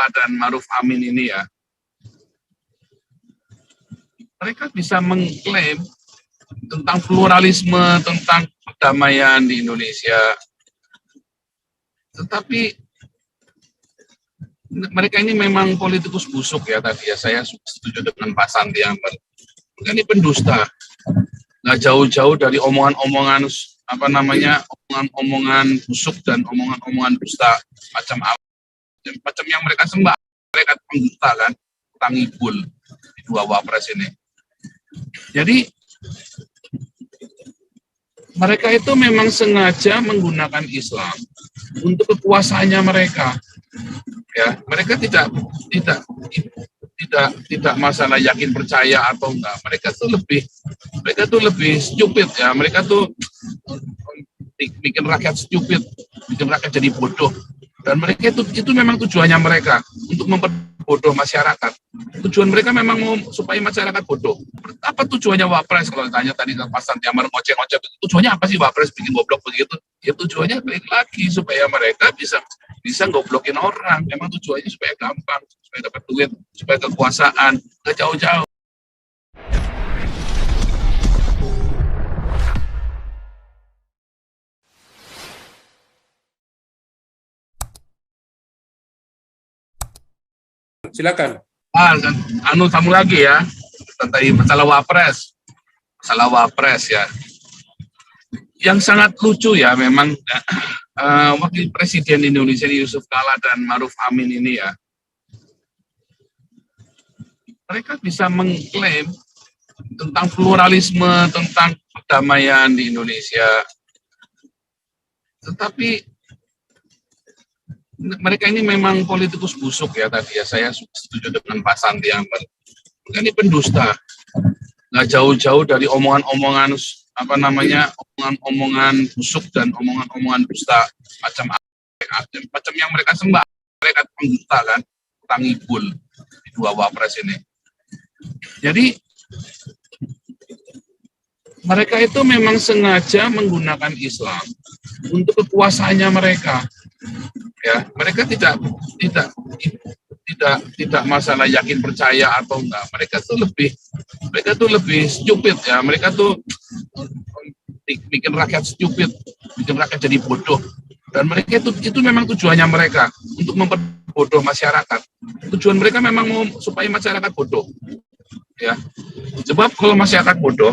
Kalla dan Ma'ruf Amin ini ya, mereka bisa mengklaim tentang pluralisme, tentang perdamaian di Indonesia. Tetapi mereka ini memang politikus busuk ya tadi ya, saya setuju dengan Pak Santi Amar. Mereka ini pendusta, nggak jauh-jauh dari omongan-omongan omongan-omongan busuk dan omongan-omongan dusta macam yang mereka sembah. Mereka pendusta kan, tangibul di dua wapres ini. Jadi mereka itu memang sengaja menggunakan Islam untuk kekuasaannya mereka. Ya, mereka tidak masalah yakin percaya atau enggak. Mereka tuh lebih stupid ya. Mereka tuh bikin rakyat stupid, bikin rakyat jadi bodoh. Dan mereka itu memang tujuannya mereka untuk memperbodoh masyarakat. Tujuan mereka memang mau supaya masyarakat bodoh. Apa tujuannya Wapres? Kalau ditanya tadi ke Pak Santi Amar ngoceh-ngoceh, tujuannya apa sih Wapres bikin goblok begitu? Ya tujuannya balik lagi supaya mereka bisa goblokin orang. Memang tujuannya supaya gampang, supaya dapat duit, supaya kekuasaan, nggak jauh-jauh. Silakan. Sambung lagi ya tentang masalah Wapres ya. Yang sangat lucu ya memang Wakil Presiden Indonesia Yusuf Kalla dan Ma'ruf Amin ini ya, mereka bisa mengklaim tentang pluralisme, tentang perdamaian di Indonesia. Tetapi mereka ini memang politikus busuk ya tadi ya, saya setuju dengan Pak Santi Amar. Mereka ini pendusta, nggak jauh-jauh dari omongan-omongan omongan-omongan busuk dan omongan-omongan dusta macam yang mereka sembah. Mereka pendusta kan, tangibul di dua wapres ini. Jadi mereka itu memang sengaja menggunakan Islam untuk kekuasaannya mereka. Ya, mereka tidak masalah yakin percaya atau enggak. Mereka tuh lebih stupid ya. Mereka tuh bikin rakyat stupid, bikin rakyat jadi bodoh. Dan mereka itu memang tujuannya mereka untuk memperbodoh masyarakat. Tujuan mereka memang mau supaya masyarakat bodoh. Ya. Sebab kalau masyarakat bodoh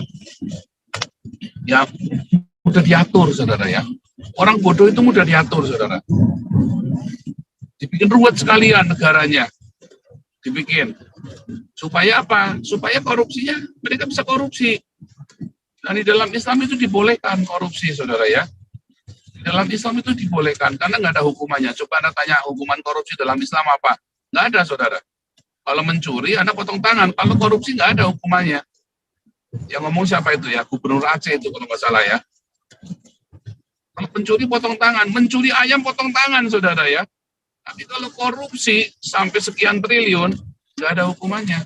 ya mudah diatur, saudara ya. Orang bodoh itu mudah diatur, saudara. Dibikin ruwet sekalian negaranya. Dibikin. Supaya apa? Supaya korupsinya, mereka bisa korupsi. Dan di dalam Islam itu dibolehkan korupsi, saudara ya. Di dalam Islam itu dibolehkan, karena nggak ada hukumannya. Coba Anda tanya hukuman korupsi dalam Islam apa? Nggak ada, saudara. Kalau mencuri, Anda potong tangan. Kalau korupsi nggak ada hukumannya. Yang ngomong siapa itu ya? Gubernur Aceh itu kalau nggak salah ya. Kalau pencuri potong tangan, mencuri ayam potong tangan, saudara ya. Tapi kalau korupsi sampai sekian triliun, nggak ada hukumannya.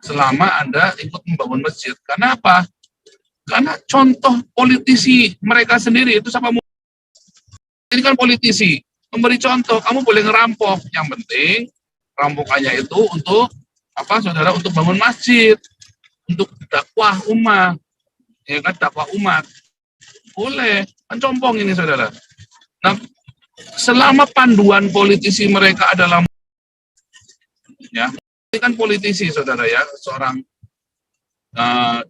Selama Anda ikut membangun masjid. Karena apa? Karena contoh politisi mereka sendiri itu sama. Ini kan politisi, memberi contoh, kamu boleh ngerampok. Yang penting, rampokannya itu untuk apa, saudara? Untuk bangun masjid, untuk dakwah umat. Ya kan, dakwah umat. Boleh, kan compong ini, saudara. Nah, selama panduan politisi mereka adalah ya, ini kan politisi, saudara ya, seorang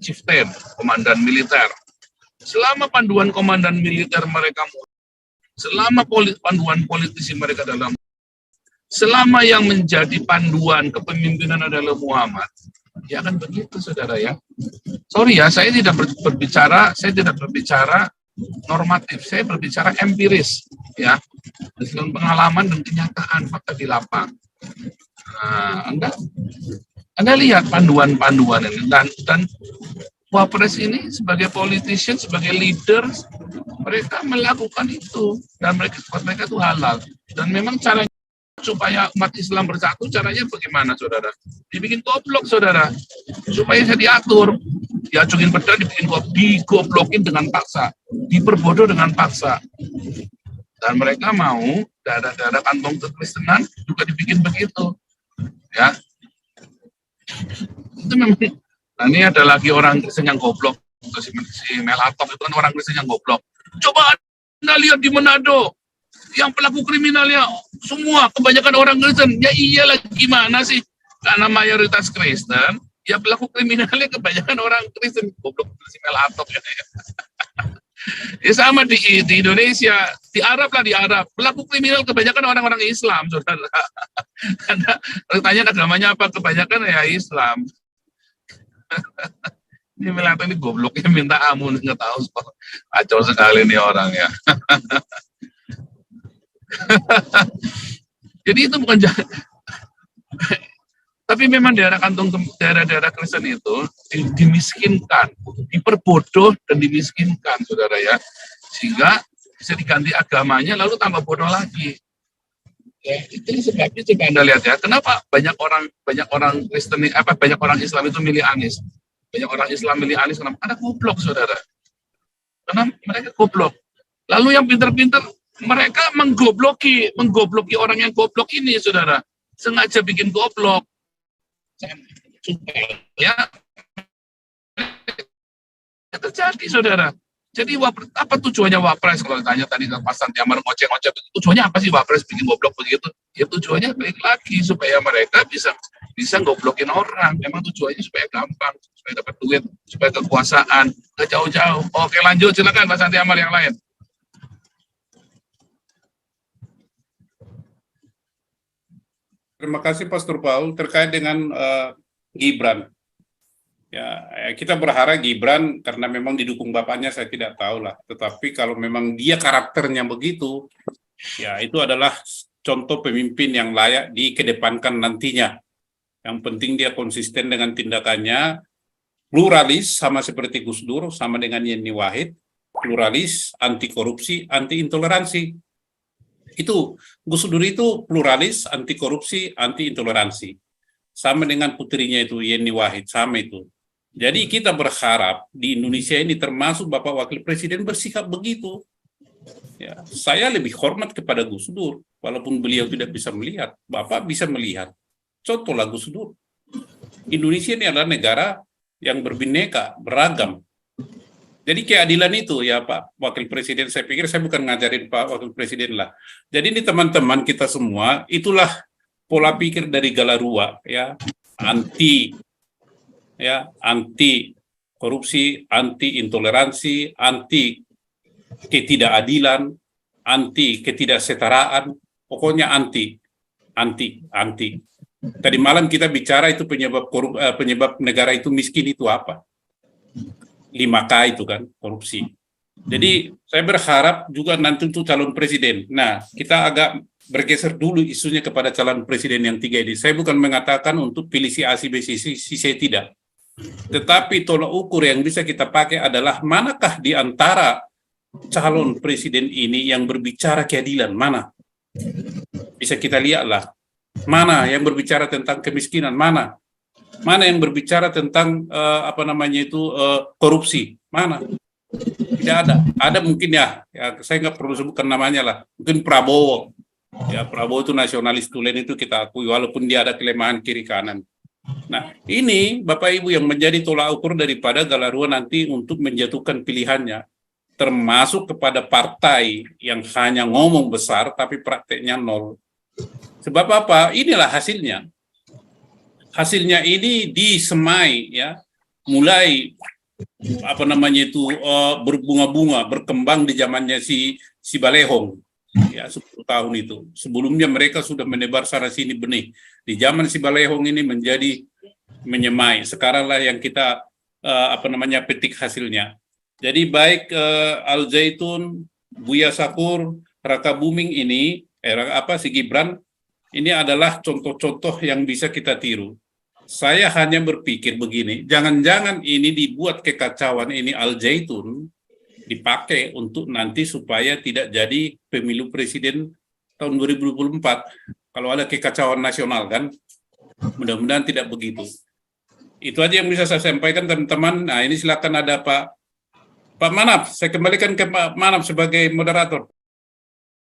chieftain, komandan militer. Selama panduan komandan militer mereka, selama panduan politisi mereka dalam, selama yang menjadi panduan kepemimpinan adalah Muhammad, ya kan begitu, saudara ya. Sorry ya, saya tidak berbicara normatif, saya berbicara empiris, ya, dengan pengalaman dan kenyataan fakta di lapang. Nah, Anda lihat panduan-panduan ini, dan Wapres ini sebagai politician, sebagai leader, mereka melakukan itu, dan mereka itu halal. Dan memang caranya supaya umat Islam bersatu, caranya bagaimana, saudara? Dibikin goblok, saudara, supaya saya diatur, diajukin pedang, digoblokin dengan paksa, diperbodoh dengan paksa. Dan mereka mau daerah-daerah kantong kekristenan juga dibikin begitu, ya. Itu memang. Nah, ini ada lagi orang Kristen yang goblok, si Melatok itu kan orang Kristen yang goblok. Coba Anda lihat di Manado, yang pelaku kriminalnya semua kebanyakan orang Kristen. Ya iyalah, gimana sih? Karena mayoritas Kristen, ya pelaku kriminalnya kebanyakan orang Kristen. Goblok si Melatok ya. Ya sama di Indonesia, di Arab lah, di Arab. Pelaku kriminal kebanyakan orang-orang Islam, saudara. Karena tanya agamanya apa, kebanyakan ya Islam. Ini Melatok ini gobloknya minta ampun, nggak tahu. Kacau sekali nih orang ya. Jadi itu bukan tapi memang daerah-daerah Kristen itu dimiskinkan, diperbodoh dan dimiskinkan, saudara ya, sehingga bisa diganti agamanya lalu tambah bodoh lagi. Ya, itu sebabnya coba Anda lihat ya, kenapa banyak orang Kristen, banyak orang Islam itu milih Anies. Banyak orang Islam milih Anies kenapa? Karena goblok, saudara. Karena mereka goblok. Lalu yang pintar-pintar mereka menggobloki orang yang goblok ini, saudara. Sengaja bikin goblok. Ya, terjadi, saudara. Jadi apa tujuannya Wapres? Kalau ditanya tadi ke Pak Santiamar ngoceh-ngoceh, tujuannya apa sih Wapres bikin goblok begitu? Ya tujuannya baik lagi supaya mereka bisa goblokin orang. Memang tujuannya supaya gampang, supaya dapat duit, supaya kekuasaan, nggak jauh-jauh. Oke, lanjut, silakan Pak Santiamar yang lain. Terima kasih Pastor Paul terkait dengan Gibran. Ya, kita berharap Gibran karena memang didukung bapaknya saya tidak tahu lah. Tetapi kalau memang dia karakternya begitu, ya itu adalah contoh pemimpin yang layak dikedepankan nantinya. Yang penting dia konsisten dengan tindakannya, pluralis sama seperti Gus Dur, sama dengan Yeni Wahid, pluralis, anti korupsi, anti intoleransi. Itu Gus Dur itu pluralis, anti korupsi, anti intoleransi. Sama dengan putrinya itu Yeni Wahid, sama itu. Jadi kita berharap di Indonesia ini termasuk Bapak Wakil Presiden bersikap begitu. Ya, saya lebih hormat kepada Gus Dur, walaupun beliau tidak bisa melihat, Bapak bisa melihat. Contohlah Gus Dur. Indonesia ini adalah negara yang berbineka, beragam. Jadi keadilan itu ya Pak Wakil Presiden, saya pikir saya bukan ngajarin Pak Wakil Presiden lah. Jadi ini teman-teman kita semua, itulah pola pikir dari Galarua ya, anti korupsi, anti intoleransi, anti ketidakadilan, anti ketidaksetaraan, pokoknya anti. Tadi malam kita bicara itu penyebab negara itu miskin itu apa? 5K itu kan, korupsi. Jadi saya berharap juga nanti untuk calon presiden. Nah, kita agak bergeser dulu isunya kepada calon presiden yang 3 ini. Saya bukan mengatakan untuk pilih si A, si B, si C tidak. Tetapi tolak ukur yang bisa kita pakai adalah manakah di antara calon presiden ini yang berbicara keadilan, mana? Bisa kita lihatlah. Mana yang berbicara tentang kemiskinan, mana? Mana yang berbicara tentang korupsi? Mana? Tidak ada. Ada mungkin ya saya nggak perlu sebutkan namanya lah. Mungkin Prabowo. Ya, Prabowo itu nasionalis tulen itu kita akui, walaupun dia ada kelemahan kiri kanan. Nah, ini Bapak Ibu yang menjadi tolak ukur daripada Galarua nanti untuk menjatuhkan pilihannya, termasuk kepada partai yang hanya ngomong besar tapi prakteknya nol. Sebab apa? Inilah hasilnya. Hasilnya ini disemai ya, mulai berbunga-bunga, berkembang di zamannya si Balehong ya, 10 tahun itu. Sebelumnya mereka sudah menebar sana sini benih. Di zaman si Balehong ini menjadi menyemai. Sekaranglah yang kita petik hasilnya. Jadi baik Al Zaitun, Buya Sakur, Raka Buming ini si Gibran ini adalah contoh-contoh yang bisa kita tiru. Saya hanya berpikir begini, jangan-jangan ini dibuat kekacauan ini Al Zaitun dipakai untuk nanti supaya tidak jadi pemilu presiden tahun 2024. Kalau ada kekacauan nasional kan, mudah-mudahan tidak begitu. Itu aja yang bisa saya sampaikan teman-teman. Nah ini silakan ada Pak Manap, saya kembalikan ke Pak Manap sebagai moderator.